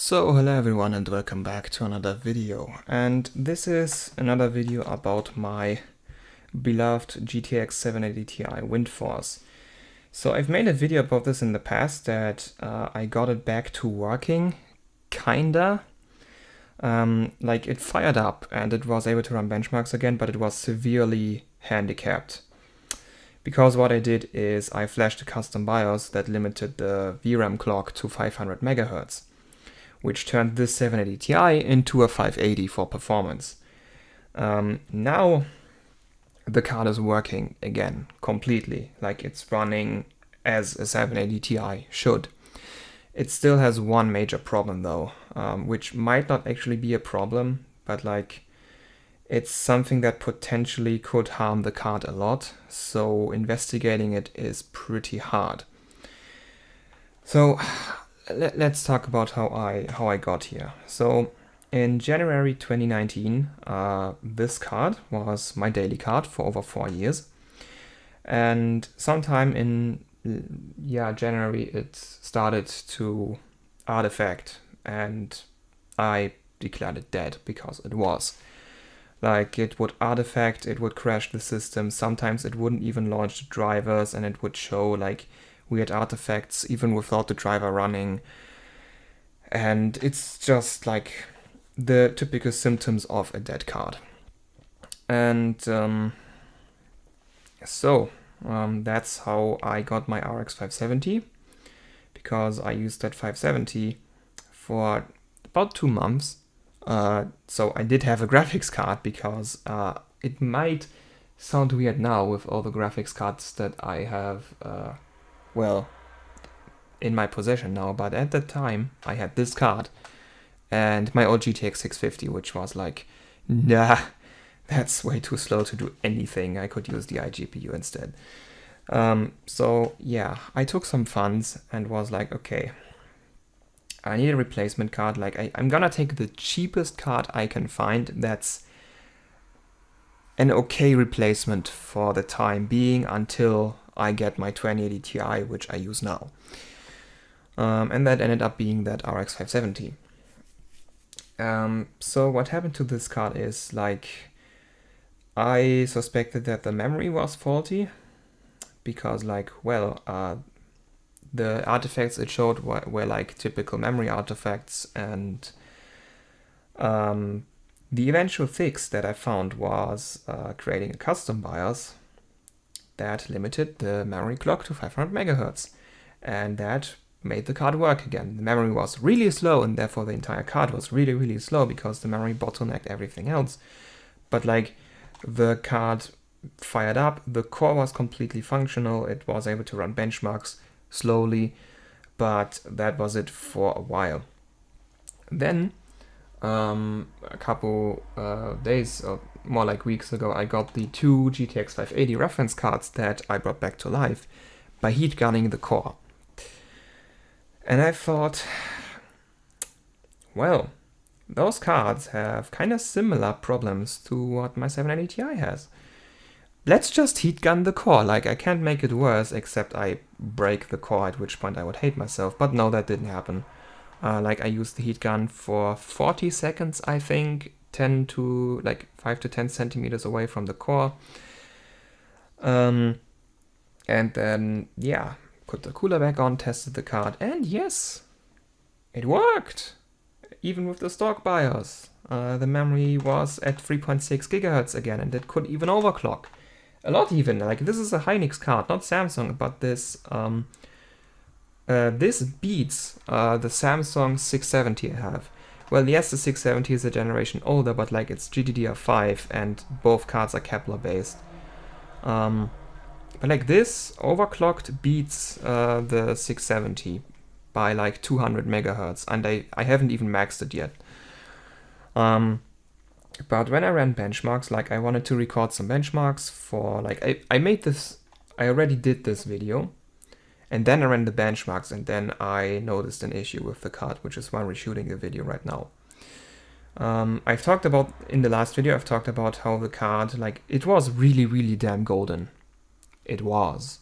So hello everyone and welcome back to another video, and this is another video about my beloved GTX 780 Ti Windforce. So I've made a video about this in the past that I got it back to working, kinda. Like it fired up and it was able to run benchmarks again, but it was severely handicapped. Because what I did is I flashed a custom BIOS that limited the VRAM clock to 500 MHz. Which turned this 780 Ti into a 580 for performance. Now the card is working again completely, like it's running as a 780 Ti should. It still has one major problem though, which might not actually be a problem, but like it's something that potentially could harm the card a lot, so investigating it is pretty hard. So let's talk about how I got here. So in January 2019, this card was my daily card for over 4 years. And sometime in January it started to artifact and I declared it dead because it was. Like it would artifact, it would crash the system, sometimes it wouldn't even launch the drivers and it would show like weird artifacts even without the driver running, and it's just like the typical symptoms of a dead card. And that's how I got my RX 570, because I used that 570 for about 2 months. So I did have a graphics card, because it might sound weird now with all the graphics cards that I have in my possession now, but at that time I had this card and my old GTX 650, which was like, nah, that's way too slow to do anything. I could use the iGPU instead. So yeah, I took some funds and was like, okay, I need a replacement card. Like I'm gonna take the cheapest card I can find that's an okay replacement for the time being until I get my 2080 Ti, which I use now. And that ended up being that RX 570. So what happened to this card is, like, I suspected that the memory was faulty, because like, the artifacts it showed were like typical memory artifacts, and the eventual fix that I found was creating a custom BIOS that limited the memory clock to 500 MHz, and that made the card work again. The memory was really slow, and therefore the entire card was really, really slow because the memory bottlenecked everything else. But like, the card fired up, the core was completely functional, it was able to run benchmarks slowly, but that was it for a while. Then a couple days, or more like weeks ago, I got the 2 GTX 580 reference cards that I brought back to life by heat gunning the core. And I thought, well, those cards have kind of similar problems to what my 780 Ti has. Let's just heat gun the core. Like, I can't make it worse, except I break the core, at which point I would hate myself. But no, that didn't happen. Like, I used the heat gun for 40 seconds, I think, 5 to 10 centimeters away from the core. And then, yeah, put the cooler back on, tested the card, and yes, it worked! Even with the stock BIOS. The memory was at 3.6 GHz again, and it could even overclock. A lot even. Like, this is a Hynix card, not Samsung, but this beats the Samsung 670 I have. Well, yes, the 670 is a generation older, but like, it's GDDR5 and both cards are Kepler based. But like, this overclocked beats the 670 by like 200 megahertz, and I haven't even maxed it yet. But when I ran benchmarks, like, I wanted to record some benchmarks for like, I already did this video, and then I ran the benchmarks, and then I noticed an issue with the card, which is why I'm reshooting the video right now. I've talked about, in the last video, I've talked about how the card, like, it was really, really damn golden. It was.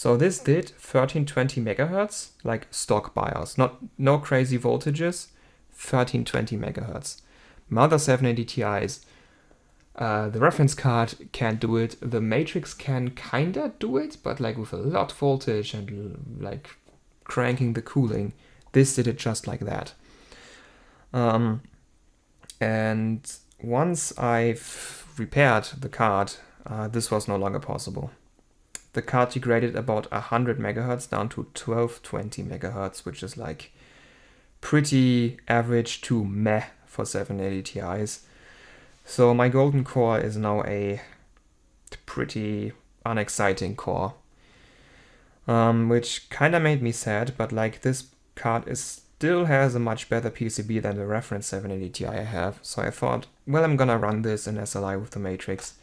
So this did 1320 megahertz, like stock BIOS, no crazy voltages, 1320 megahertz. My other 780 Ti's, the reference card can't do it. The matrix can kinda do it, but like with a lot voltage and like cranking the cooling. This did it just like that. And once I've repaired the card, this was no longer possible. The card degraded about 100 megahertz down to 1220 megahertz, which is like pretty average to meh for 780 Ti's. So my golden core is now a pretty unexciting core, which kind of made me sad, but like this card still has a much better PCB than the reference 780 Ti I have. So I thought, well, I'm gonna run this in SLI with the matrix.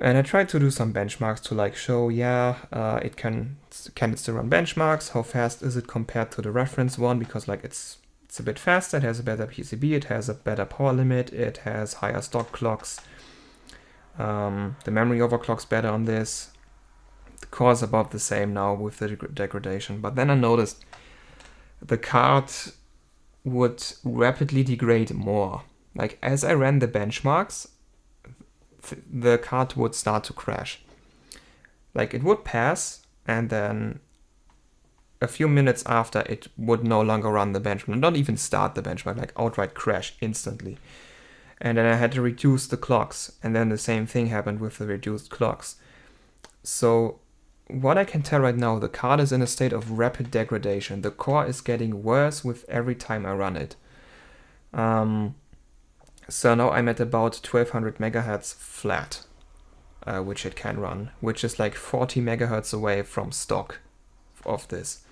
And I tried to do some benchmarks to like show, it can it still run benchmarks? How fast is it compared to the reference one? Because like it's a bit faster, it has a better PCB, it has a better power limit, it has higher stock clocks. The memory overclocks better on this. The core is about the same now with the degradation. But then I noticed the card would rapidly degrade more. Like as I ran the benchmarks, the card would start to crash. Like it would pass, and then a few minutes after it would no longer run the benchmark, not even start the benchmark, like outright crash instantly. And then I had to reduce the clocks, and then the same thing happened with the reduced clocks. So what I can tell right now, the card is in a state of rapid degradation. The core is getting worse with every time I run it. So now I'm at about 1200 megahertz flat, which it can run, which is like 40 megahertz away from stock of this.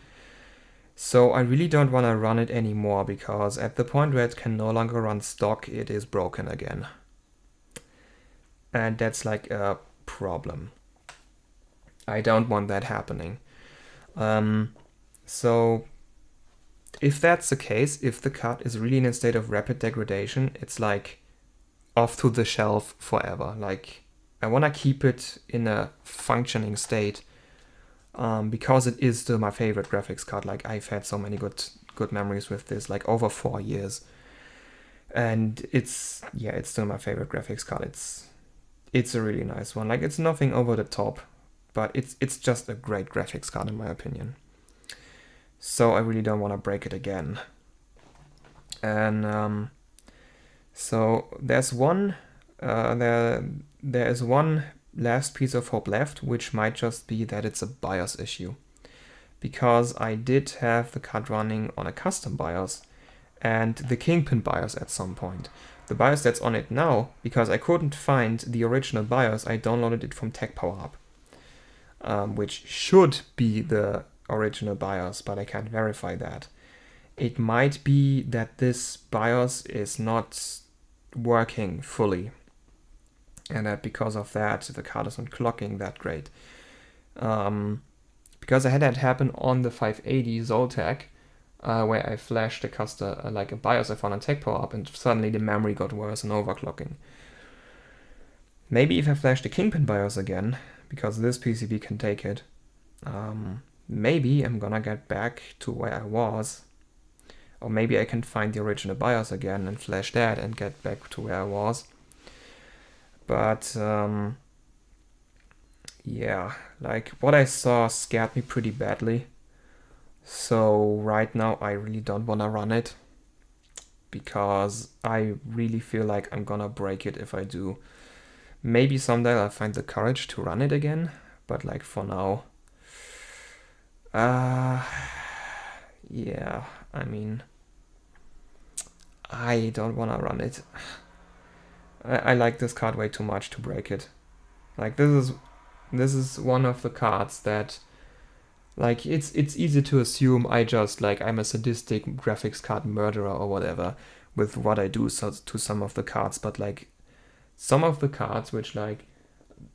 So I really don't want to run it anymore, because at the point where it can no longer run stock, it is broken again. And that's like a problem. I don't want that happening. So if that's the case, if the card is really in a state of rapid degradation, it's like off to the shelf forever. Like I want to keep it in a functioning state, because it is still my favorite graphics card. Like I've had so many good memories with this, like over 4 years, and it's still my favorite graphics card. It's a really nice one. Like it's nothing over the top, but it's just a great graphics card in my opinion. So I really don't want to break it again. And so there's one there is one last piece of hope left, which might just be that it's a BIOS issue, because I did have the card running on a custom BIOS and the Kingpin BIOS at some point. The BIOS that's on it now, because I couldn't find the original BIOS, I downloaded it from Tech Power Up, which should be the original BIOS, but I can't verify that. It might be that this BIOS is not working fully, and that because of that the card isn't clocking that great. Because I had that happen on the 580 Zoltec, where I flashed a custom, like a BIOS I found on Tech Power Up, and suddenly the memory got worse and overclocking. Maybe if I flash the Kingpin BIOS again, because this PCB can take it, maybe I'm gonna get back to where I was. Or maybe I can find the original BIOS again and flash that and get back to where I was. But yeah, like what I saw scared me pretty badly. So right now I really don't want to run it, because I really feel like I'm gonna break it if I do. Maybe someday I'll find the courage to run it again, but like for now, yeah, I mean, I don't want to run it. I like this card way too much to break it. Like this is one of the cards that, like, it's easy to assume I'm a sadistic graphics card murderer or whatever with what I do to some of the cards, but like some of the cards which like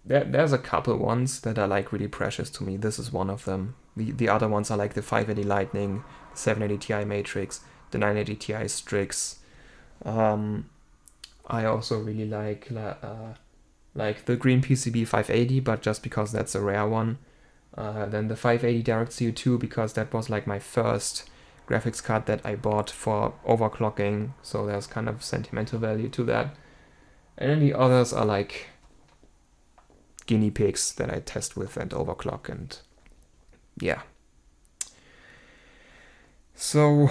there's a couple ones that are like really precious to me. This is one of them. The other ones are like the 580 Lightning, the 780 Ti Matrix, the 980 Ti Strix. I also really like the green PCB 580, but just because that's a rare one. than the 580 Direct CO2, because that was like my first graphics card that I bought for overclocking, so there's kind of sentimental value to that. And then the others are like guinea pigs that I test with and overclock, and yeah. So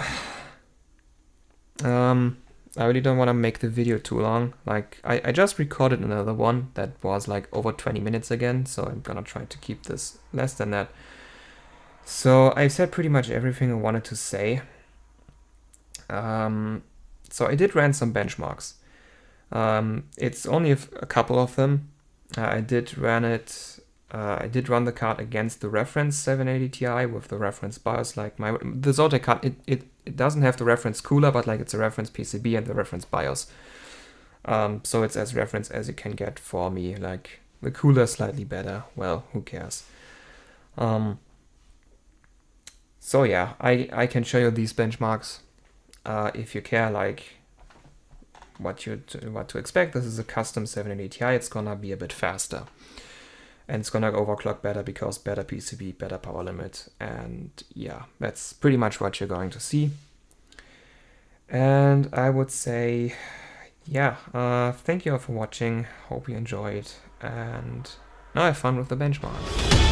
I really don't want to make the video too long. Like I just recorded another one that was like over 20 minutes again, so I'm gonna try to keep this less than that. So I said pretty much everything I wanted to say. So I did run some benchmarks. It's only a couple of them. I did run the card against the reference 780 Ti with the reference BIOS. Like the Zotac card, it doesn't have the reference cooler, but like it's a reference PCB and the reference BIOS. So it's as reference as you can get for me. Like the cooler is slightly better. Well, who cares? So yeah, I can show you these benchmarks if you care, like what to expect. This is a custom 780 Ti. It's gonna be a bit faster, and it's gonna overclock better because better PCB, better power limit, and yeah, that's pretty much what you're going to see. And I would say, yeah, thank you all for watching. Hope you enjoyed, and now have fun with the benchmark.